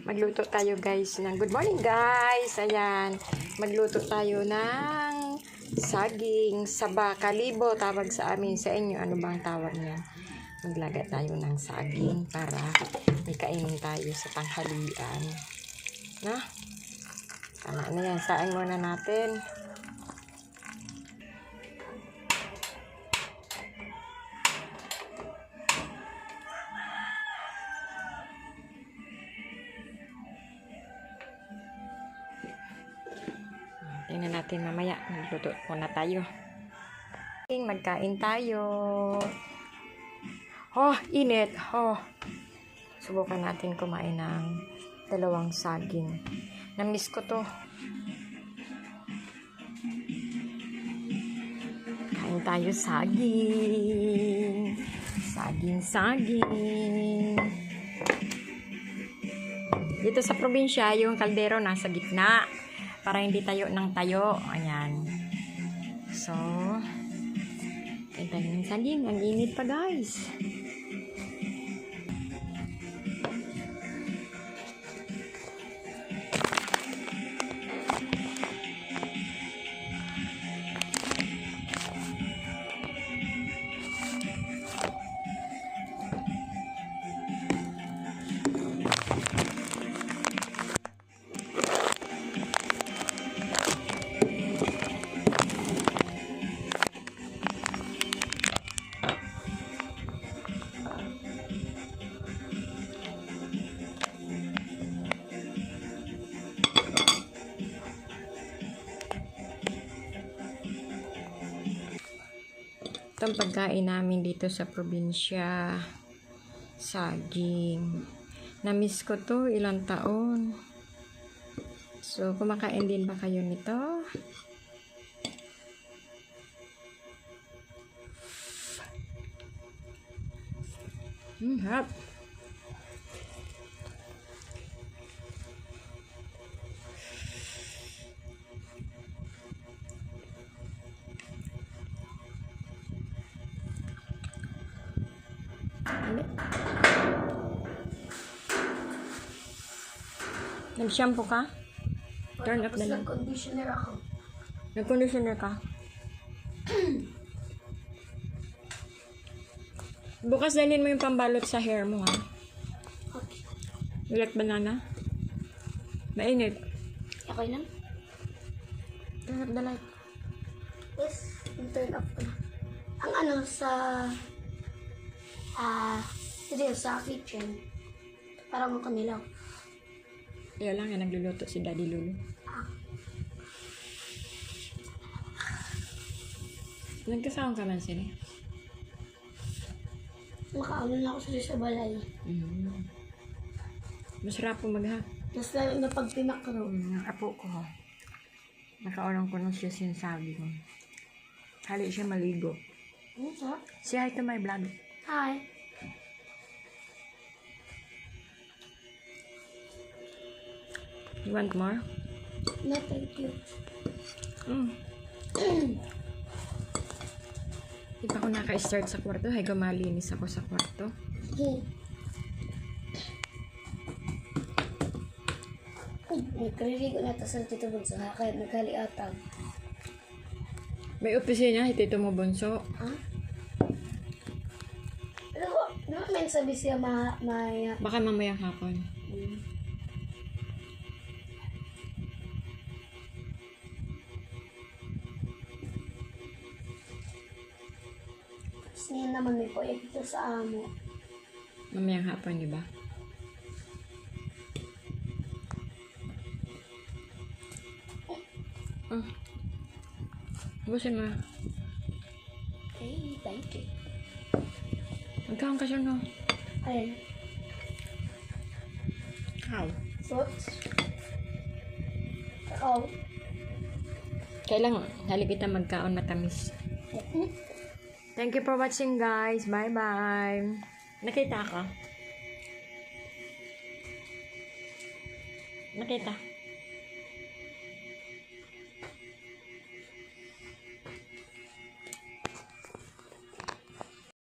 Magluto tayo guys ng good morning guys. Ayan, magluto tayo ng saging saba kalibo tawag sa amin. Sa inyo ano bang tawag niyan? Maglaga tayo ng saging para may kainin tayo sa tanghalian. Na? Tama na yan. Saing muna natin. Tingnan natin mamaya. Magluto muna tayo. Magkain tayo. Oh, init. Oh. Subukan natin kumain ng dalawang saging. Namiss ko to. Kain tayo saging. Saging. Dito sa probinsya, yung kaldero nasa gitna. Para hindi tayo ng tayo. Ayan. So, kain tayo ng saging. Ang init pa guys. Itong pagkain namin dito sa probinsya, saging. Namiss ko to ilang taon. So, kumakain din ba kayo nito? Harap. Nag-shampoo ka? Turn up na lang. Nag-conditioner ako. Nag-conditioner ka? Bukas dalhin mo yung pambalot sa hair mo, ha? Okay. You like banana? Mainit. Okay lang? Turn up the light. Yes, turn off ko na. Ang ano sa dito sa kitchen. Para mo kanilaw. Kaya lang yan, nagluluto si Daddy Lulu. Nagkasama ka man sila? Makaano na ako sa balay. Masarap po magha. Mas lalo na pag pinakro. Ang apo ko. Nakaulang ko nung siya sinasabi ko. Hali siya maligo. Ano sa? Say hi to my vlog. Hi. You want more? No, thank you. Di pa ako naka-start sa kwarto. Hay, gumalinis ako sa kwarto. Nagkaliligo na ito sa Tito Bunso. Kaya nagkaliatag. May opisina, Tito mo bunso. Ha? Ano ko? Naman sabi siya maya. Baka mamayang hapon. Ngayon naman may proyekto sa amo. Mamayang hapon, di ba? Busin mo. Hey, thank you. Magkaon ka siya, no? Ayun. How? Fruits. Oh. Kailang hali kita magkaon matamis. Thank you for watching, guys. Bye-bye. Nakita ka? Nakita?